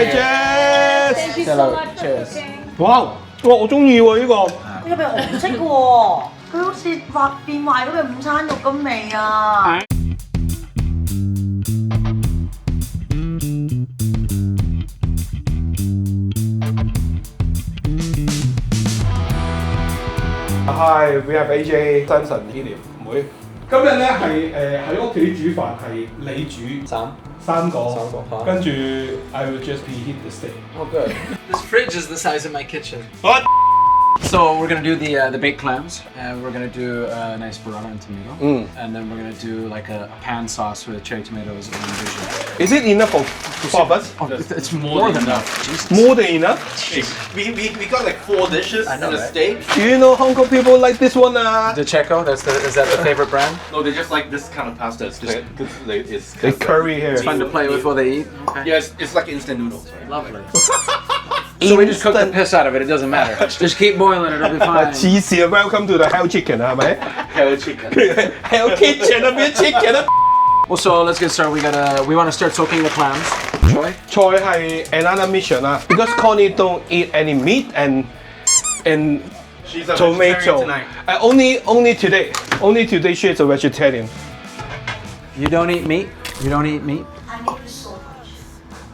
Cheers! Thank you so much for Cheers. cooking. 哇！我中意喎呢個。呢個味我唔識喎，佢好似話變壞咗嘅午餐肉咁味啊！ Hi, we have AJ 真神醫療妹。今日咧係喺屋企煮飯係你煮三個，跟住 I will just preheat the steak. Oh, good. This fridge is the size of my kitchen. What? So we're gonna do the baked clams, and we're gonna do a nice burrata and tomato, and then we're gonna do like a pan sauce with cherry tomatoes and visual. Is it enough for four of us? Oh, it's more than enough. Jesus. More than enough? We got like 4 dishes and a steak. Do you know Hong Kong people like this one? The Checo, is that the favorite brand? No, they just like this kind of pasta. It's just it's The curry here. It's fun to play with while they eat. Okay. Yes, it's like instant noodles. Right? Lovely. So we just cook the piss out of it. It doesn't matter. Just keep boiling it. It'll be fine. 似是啊 ，Welcome to the Hell Chicken 啊，係咪 Hell chicken. ？Hell Kitchen 啊，變 chicken 啊！ Well, so let's get started. We want to start soaking the clams. Troy? 菜係 another mission 啊，because Connie don't eat any meat and She's a tomato. vegetarian tonight. Only today. Only today she is a vegetarian. You don't eat meat? You don't eat meat? I need so much.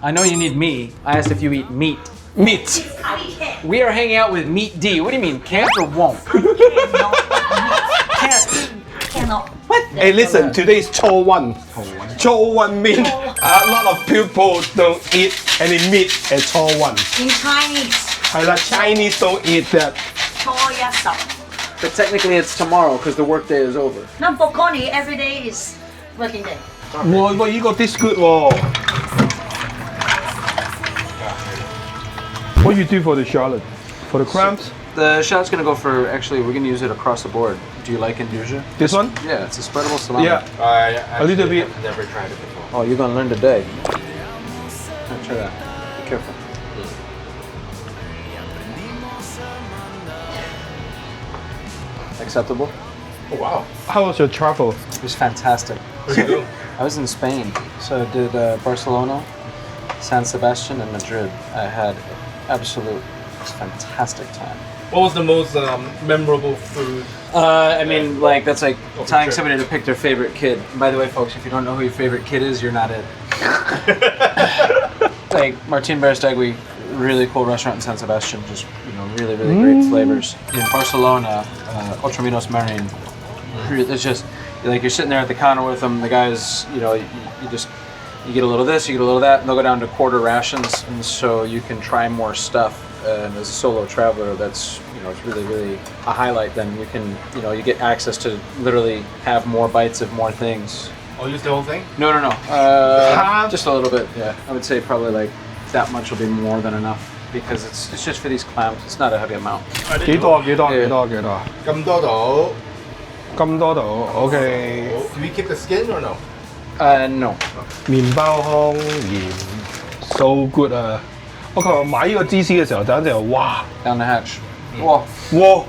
I know you need me. I asked if you eat meat. Meat. I can't. We are hanging out with Meat D. What do you mean, can't or won't? Can't. Cannot. What? Hey, listen. Today is Cho One. Cho One means a lot of people don't eat any meat at Cho One. In Chinese, 係啦 ，Chinese don't eat that. 初一十。 But technically it's tomorrow because the work day is over. Now for Connie, every day is working day. 哇！呢個 this good 喎。What you do for the shallot? For the clams? The shot's gonna go for, actually, we're gonna use it across the board. Do you like Induja? This one? Yeah, it's a spreadable salami. Yeah. A little bit. I've never tried it before. Oh, you're gonna learn today. Try that. Be careful. Acceptable? Oh wow. How was your travel? It was fantastic. Where'd you go? I was in Spain, so I did Barcelona, San Sebastian, and Madrid. I had absolute fantastic time. What was the most memorable food? I mean, like that's like Over telling trip. somebody to pick their favorite kid. By the way, folks, if you don't know who your favorite kid is, you're not it. Like Martin Berestegui, really cool restaurant in San Sebastian. Just really great flavors. In Barcelona, Ocho Minos Marin. It's just like you're sitting there at the counter with them. The guys, you get a little of this, you get a little of that, and they'll go down to quarter rations, and so you can try more stuff. And as a solo traveler, that's it's really a highlight. Then you can you get access to literally have more bites of more things. I'll use the whole thing? No. Just a little bit. Yeah, I would say probably like that much will be more than enough because it's just for these clams. It's not a heavy amount. 幾多？咁多度 OK。 Do we keep the skin or no? No. 麵包糠鹽 ，so good 啊！我琴日買呢個芝士嘅時候，等陣哇 Down the hatch. Whoa. 哇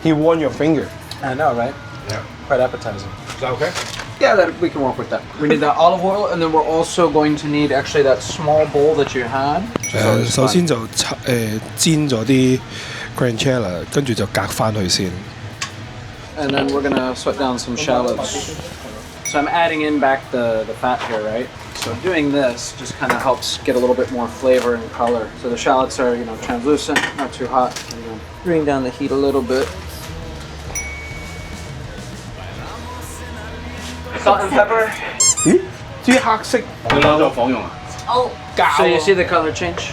！He won your finger. I know, right? Yeah. Quite appetizing. Is that okay? Yeah, that we can work with that. We need that olive oil, and then we're also going to need actually that small bowl that you had. 首先就煎咗啲 guanciale，跟住就隔翻佢先。 And then we're gonna sweat down some shallots. So I'm adding in back the fat here, right? So doing this just kind of helps get a little bit more flavor and color. So the shallots are, translucent, not too hot. And bring down the heat a little bit. Salt and pepper. 咦？啲黑色你攞咗房用啊？ Oh, 膠 So you see the color change?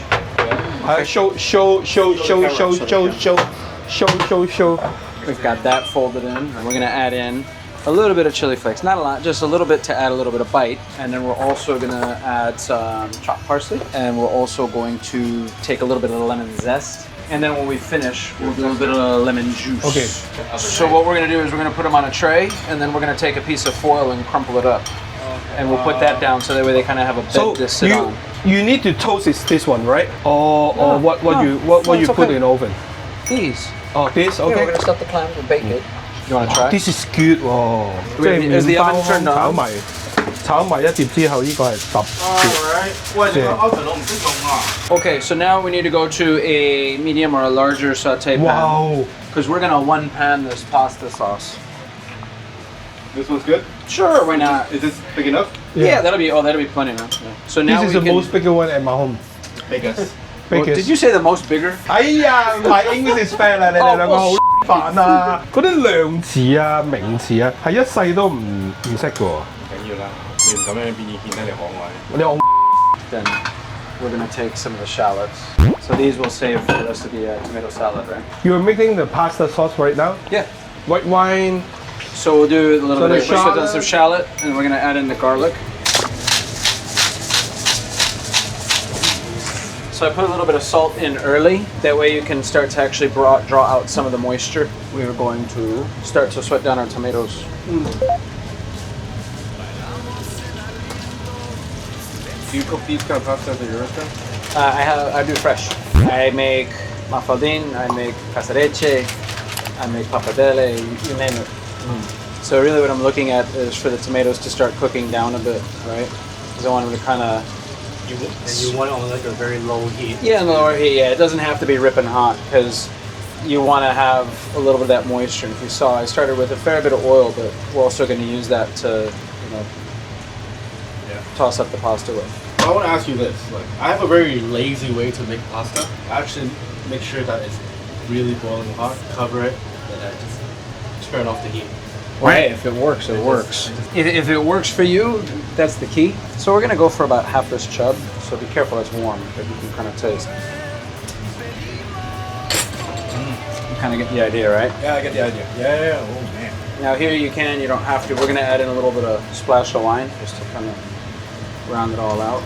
係 show。 We've got that folded in, and we're gonna add in a little bit of chili flakes. Not a lot, just a little bit to add a little bit of bite. And then we're also gonna add some chopped parsley, and we're also going to take a little bit of the lemon zest. And then when we finish, we'll do a bit of lemon juice. Okay. So what we're gonna do is we're gonna put them on a tray, and then we're gonna take a piece of foil and crumple it up. And we'll put that down so that way they kind of have a bed to sit on. you need to toast this one, right? Or what you it's put okay. in the oven? These. Oh, this Yeah, we're okay. gonna stuff the clams and bake it. You wanna try? This is good 喎，即係 Is the 麵包 oven 糠 turned on? 炒埋炒埋一碟之後，呢個係特別。喂，你個 oven 我唔識用啊。Okay, so now we need to go to a medium or a larger saute pan. Wow. Because we're gonna one pan this pasta sauce. This one's good. Sure, why not? Is this big enough? Yeah, that'll be plenty enough. Yeah. So now This is we the can, most bigger one at my home. Biggest. Well, did you say the most bigger? 哎呀，唔係 English spell 啦，你哋兩個好煩啊！嗰啲量詞啊、名詞啊，係一世都唔識嘅喎。唔緊要啦，你唔咁樣變意見咧，你可愛。你我 Then we're gonna take some of the shallots. So these will save for the rest of the tomato salad, right? You're making the pasta sauce right now? Yeah. White wine. So we'll do a little So bit the of some shallot, and we're gonna add in the garlic. So I put a little bit of salt in early. That way you can start to actually draw out some of the moisture. We are going to start to sweat down our tomatoes. Do you cook these kind of pastas at your restaurant? I do fresh. I make mafaldin, I make casareche, I make pappardelle, you name it. So really what I'm looking at is for the tomatoes to start cooking down a bit, right? Because I want them to kind of... And you want it on like a very low heat. Yeah, in the lower heat, yeah. It doesn't have to be ripping hot because you want to have a little bit of that moisture. And if you saw, I started with a fair bit of oil, but we're also going to use that to, toss up the pasta with. I want to ask you this. Like, I have a very lazy way to make pasta. I actually make sure that it's really boiling hot, cover it, and I just turn off the heat. Right, if it works, it works. If it works for you, that's the key. So we're gonna go for about half this chub. So be careful, it's warm, but you can kind of taste. You kind of get the idea, right? Yeah, I get the idea. Yeah. Oh man. Now here you don't have to. We're gonna add in a little bit of splash of wine just to kind of round it all out.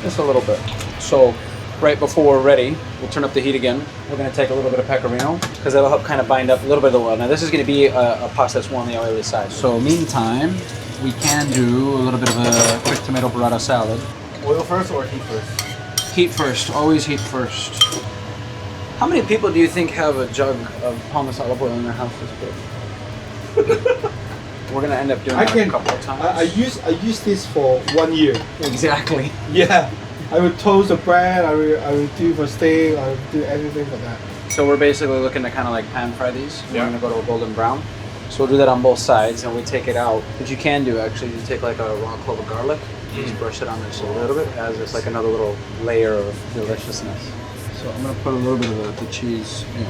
Just a little bit. So right before we're ready, we'll turn up the heat again. We're going to take a little bit of pecorino because that'll help kind of bind up a little bit of the oil. Now this is going to be a pasta that's more on the oily side. So meantime, we can do a little bit of a quick tomato burrata salad. Oil first or heat first? Heat first, always heat first. How many people do you think have a jug of Parmesan olive oil in their house this big? We're going to end up doing it a couple of times. I use this for 1 year. Exactly. Yeah. I would toast the bread, I would do for steak, I would do everything for that. So we're basically looking to kind of like pan fry these. Yeah. We're gonna go to a golden brown. So we'll do that on both sides and we take it out. What you can do actually, you take like a raw clove of garlic, just brush it on there just a little bit as it's like another little layer of deliciousness. So I'm gonna put a little bit of the cheese in.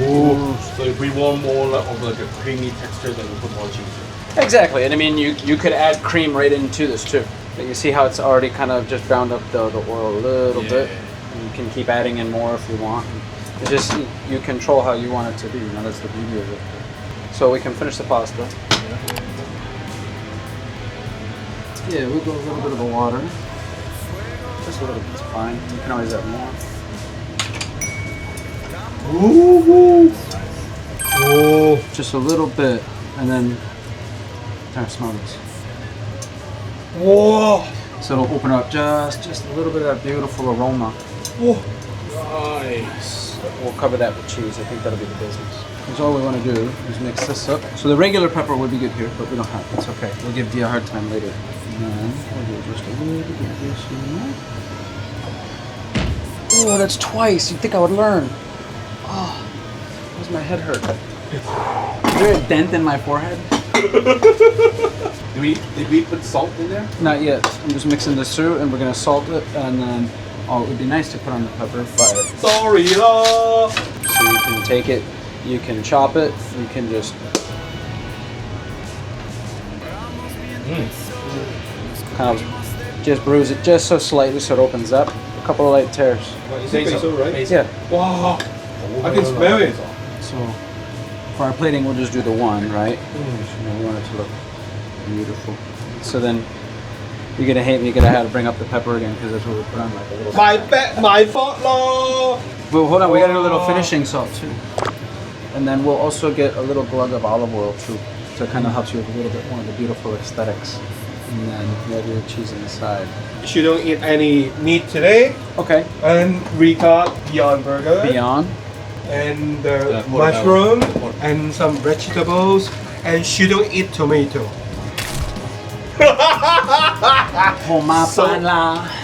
Ooh. So if we want more of like a creamy texture, then we put more cheese in. Exactly, and I mean you could add cream right into this too. But you see how it's already kind of just browned up the oil a little bit. And you can keep adding in more if you want. It's just you control how you want it to be. That's the beauty of it. So we can finish the pasta. Yeah, we'll go a little bit of the water. Just a little bit's fine. You can always add more. Ooh. Oh. Just a little bit, and then smell this. Whoa. So it'll open up just a little bit of that beautiful aroma. Whoa. Nice. We'll cover that with cheese. I think that'll be the business. Because all we want to do is mix this up. So the regular pepper would be good here, but we don't have it. It's okay. We'll give Dia a hard time later. And then we'll do just a little bit of this in there. Oh, that's twice. You'd think I would learn. Oh, why's my head hurt? Is there a dent in my forehead? Did we put salt in there? Not yet. I'm just mixing this through, and we're gonna salt it, and then it would be nice to put on the pepper, but Sorry lah. so you can take it, you can chop it, you can just kind of just bruise it just so slightly so it opens up. A couple of light tears. Is it basil, right? Yeah. Wow. I can smell it. So for our plating, we'll just do the one, right? We want it to look beautiful. So then you're gonna hate me, you're gonna have to bring up the pepper again because that's what we put on like a little. My fault lah. Well, hold on, we got to do a little finishing salt too. And then we'll also get a little glug of olive oil too, to kind of help you with a little bit more of the beautiful aesthetics. And then you have your cheese on the side. She don't eat any meat today. Okay. And we got Beyond Burger. Beyond. And the mushroom and some vegetables and she don't eat tomato.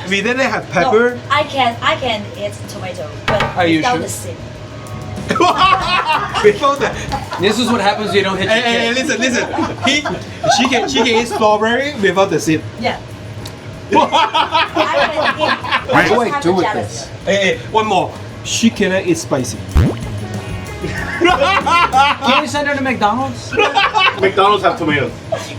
We didn't have pepper. No, I can eat tomato, but Are you without sure? the seed. Before that. This is what happens when you don't hit your Hey, kid. listen. She can eat strawberry without the seed. Yeah. I can eat. What do I just have do the with jealousy. this? Hey, one more. She cannot eat spicy. Can we send her to McDonald's? McDonald's have tomatoes.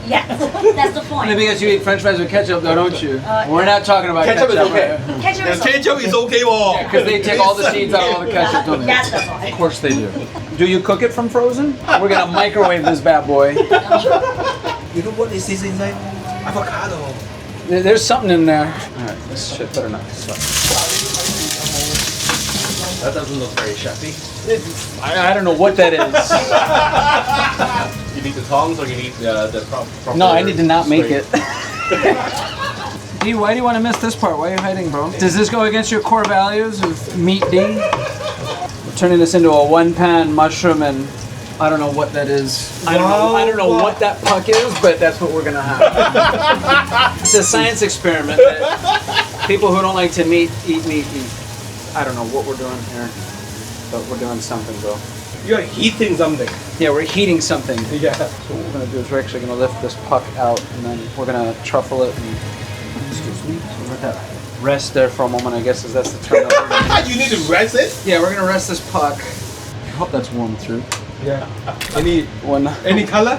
Yes, that's the point. Because you eat French fries with ketchup, though, don't you? We're not talking about ketchup. Ketchup is okay. Ketchup is Ketchup is okay, Because they take all the seeds out of all the ketchup, don't they? Yes, that's why. Of course they do. Do you cook it from frozen? We're gonna microwave this bad boy. You know what is this inside? Avocado. There's something in there. Alright, this shit better not suck. That doesn't look very chefy. I don't know what that is. You need the tongs or you need the proper... No, I need to not make straight- it. D, why do you want to miss this part? Why are you hiding, bro? Does this go against your core values of meat, D? We're turning this into a one-pan mushroom and I don't know what that is. I don't know what that puck is, but that's what we're gonna have. It's a science experiment that people who don't like to eat meat eat. I don't know what we're doing here, but we're doing something, bro. You're heating something. Yeah, we're heating something. Yeah. So what we're gonna do is we're actually gonna lift this puck out and then we're gonna truffle it and excuse me. So let that rest there for a moment, I guess is that's the term. You need to rest it? Yeah, we're gonna rest this puck. I hope that's warm through. Yeah. Any color?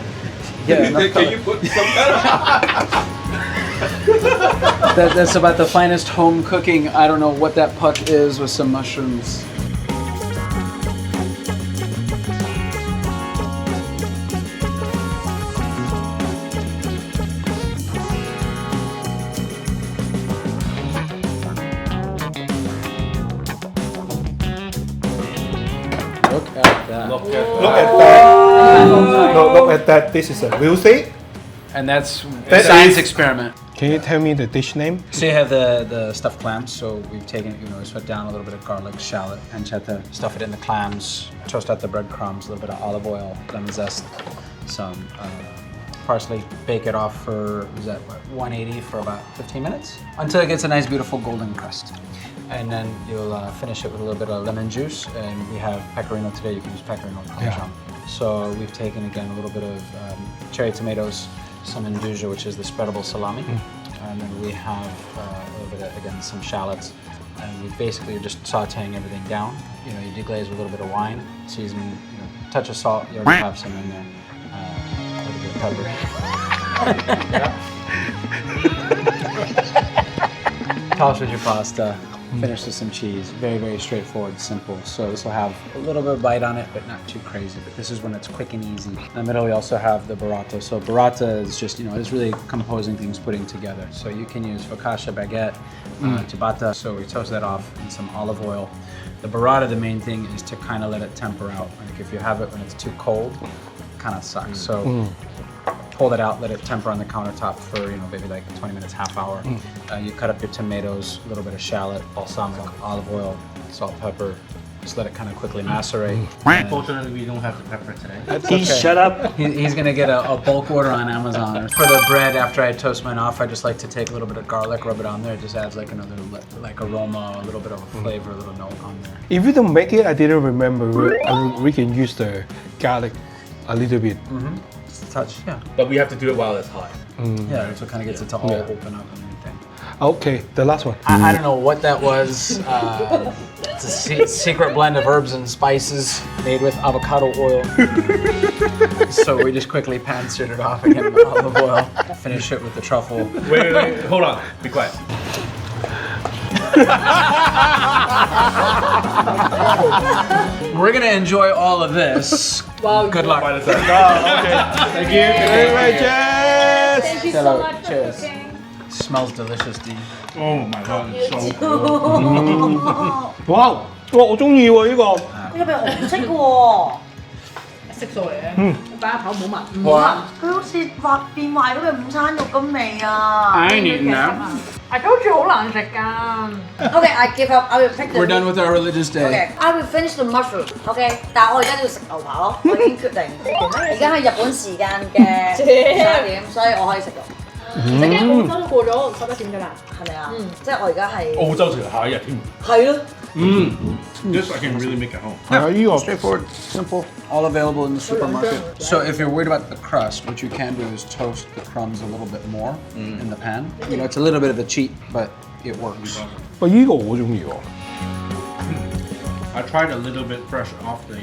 Yeah, enough Can color. you put some color? That's about the finest home cooking. I don't know what that puck is with some mushrooms. Look at that. Look at that. No, look at that. This is a real thing. And that's That science is- experiment. Can you tell me the dish name? So you have the stuffed clams. So we've taken, we put down a little bit of garlic, shallot, pancetta, stuff it in the clams, toast out the breadcrumbs, a little bit of olive oil, lemon zest, some parsley, bake it off for, 180 for about 15 minutes until it gets a nice, beautiful golden crust. And then you'll finish it with a little bit of lemon juice. And we have pecorino today. You can use pecorino or parmesan. So we've taken, again, a little bit of cherry tomatoes, some induja, which is the spreadable salami. And then we have a little bit of, again, some shallots. And we basically are just sauteing everything down. You deglaze with a little bit of wine, season, touch of salt. You already have some in there. A little bit of pepper. Toss with your pasta. Finish with some cheese. Very, very straightforward, simple. So this will have a little bit of bite on it, but not too crazy. But this is when it's quick and easy. In the middle, we also have the burrata. So burrata is just, it's really composing things, putting together. So you can use focaccia, baguette, ciabatta. So we toast that off in some olive oil. The burrata, the main thing is to kind of let it temper out. Like if you have it when it's too cold, it kind of sucks. So pull that out, let it temper on the countertop for, maybe like 20 minutes, half hour. You cut up your tomatoes, a little bit of shallot, balsamic, olive oil, salt, pepper. Just let it kind of quickly macerate. Unfortunately, we don't have the pepper today. Please shut up. He's gonna get a bulk order on Amazon. For the bread, after I toast mine off, I just like to take a little bit of garlic, rub it on there. It just adds like another aroma, a little bit of a flavor, a little note on there. If we don't make it, I didn't remember. We can use the garlic a little bit. Just a touch, yeah. But we have to do it while it's hot. Yeah, so it kind of gets it to all open up and everything. Okay, the last one. I don't know what that was. It's a secret blend of herbs and spices made with avocado oil. So we just quickly pan-seared it off again with olive oil. Finish it with the truffle. Wait, hold on. Be quiet. We're gonna enjoy all of this. Well, good luck. Thank you. Cheers! Thank you so much for Cheers. cooking. Smells delicious, D. Oh my god, it's so good. 哇！我中意喎呢個。呢個俾我唔識喎，色素嚟嘅，擺一口冇聞。哇！佢好似變壞咗嘅午餐肉咁味啊！ I ain't eating that. I told you 好難食㗎。 Okay, I give up. I will pick the We're done with our religious day. Okay, I will finish the mushroom. Okay， 但係我而家要食牛扒咯，我已經決定。而家係日本時間嘅11點，所以我可以食肉。即係澳洲都過咗11點㗎啦，係咪啊？即係我而家係澳洲條下一日添。係咯。This I can really make at home. 係啊，呢個 Straightforward, simple, all available in the supermarket. So if you're worried about the crust, what you can do is toast the crumbs a little bit more in the pan. You know, it's a little bit of a cheat, but it works. 喂，呢個我中意喎。I tried a little bit fresh off the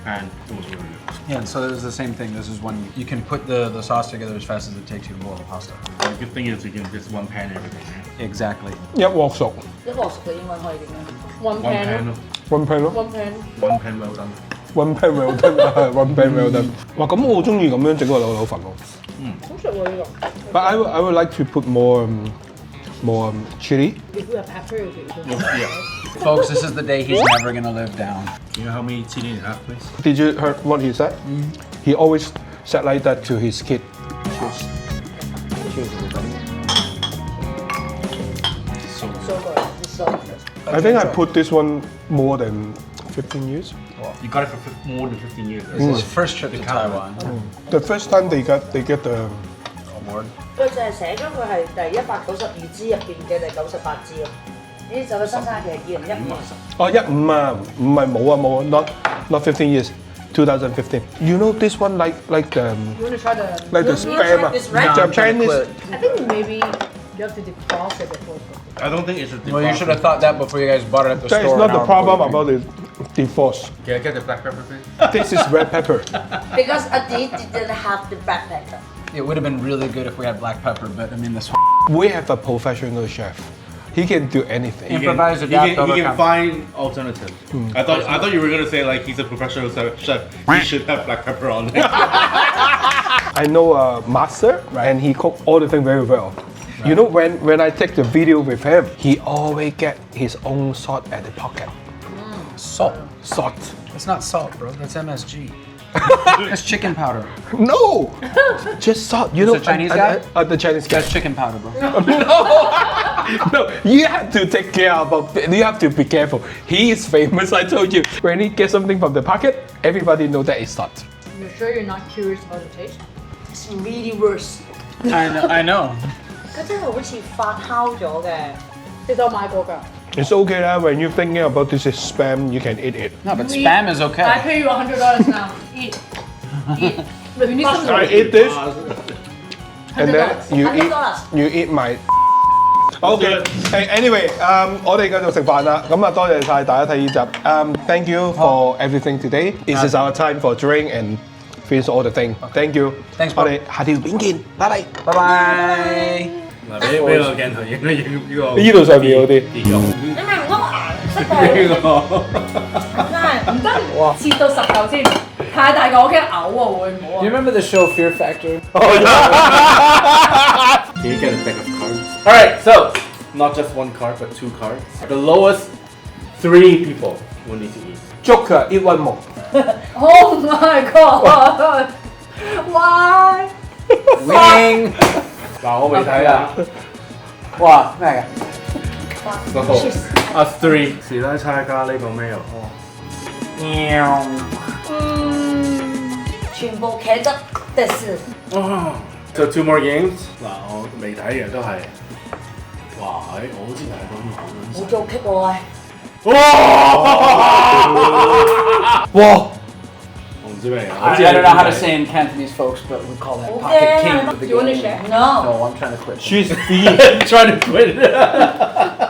pan. It was really good. Yeah, and so there's the same thing. This is when you can put the sauce together as fast as it takes you to boil the pasta. The good thing is you can just one pan everything. Right? Exactly. 一鑊熟一鑊熟嘅英文可以點樣？ One One pan pan. 咯 ，one pan 咯 ，one pan。 One pan well done.，one pan well done，one pan well done。哇，咁我中意咁樣整個柳柳粉咯。好食喎呢個。 But I would like to put more chili. If you have pepper, you can put Yeah. Folks, this is the day he's never gonna live down. You know how many chili you have, please? Did you hear what he said? He always said like that to his kid. Cheers. Cheers, everybody. So So good, it's so good. I think I put this one more than 15 years. you got it for more than 15 years. This is his first trip to Taiwan. The first time they get the Award. 佢就係寫咗佢係第192支入邊嘅第98支咯。呢啲就佢生產期係2015年。哦15啊，唔係冇啊冇啊，not 15 years, 2015. You know this one like the You want to try the? like the You spam try this red? Japanese. I think maybe you have to defrost it before cooking. I don't think it's a Well, you should have thought that before you guys bought it at the That store. is not an the hour problem before you about the force. Can I get the black pepper, please? This is red pepper. Because Adi didn't have the black pepper. It would have been really good if we had black pepper, but I mean, this We have a professional chef. He can do anything. improvise, He adapt, can overcome. find alternatives. I thought you were gonna say like he's a professional chef. He should have black pepper on it. I know a master, and he cook all the things very well. You know, when I take the video with him, he always get his own salt at the pocket. Salt. Salt. It's not salt, bro. That's MSG. That's chicken powder. No, just salt. You know, the Chinese guy? The Chinese guy. That's chicken powder, bro. No, you have to take care about. You have to be careful. He is famous. I told you. When he gets something from the pocket, everybody know that it's salt. You're sure you're not curious about the taste? It's really worse. I know. 佢真係好似發酵咗嘅。其實我買過㗎。 It's okay lah. When you're thinking about this is spam, you can eat it. No, but spam is I okay. pay you $100 now. Eat. Eat. But you need some I eat this, and then $100. you eat my. Okay. Anyway, 我哋繼續食飯啦。咁啊，多謝晒大家睇呢集。Thank you for everything today. This is our time for drink and finish all the thing. Thank you. Thanks, 我哋下條片見，拜拜。 Bye bye. 嗱，俾個鏡頭影呢個呢度上面嗰啲。你明唔明嗰個顏色係呢個。真係唔得，切到10嚿先，太大個我驚嘔啊會唔好 You 啊？ remember the show Fear Factor? Can you get a deck of cards? Alright, so not just one card, but two cards. The lowest 3 people will need to eat. Joker eat one more. Oh my god! Why? Winning. 嗱，我未睇啊。哇，咩嗰個3時拉差加呢個咩油？全部茄汁的事。 So 2 more games。嗱，我未睇嘅都係。哇！我好似睇到呢好做棘喎喂！哇！我唔知咩嚟。 I don't know how to say in Cantonese, folks, but we call that pocket king. Do you want to share? No. No, I'm trying to quit. She's trying to quit.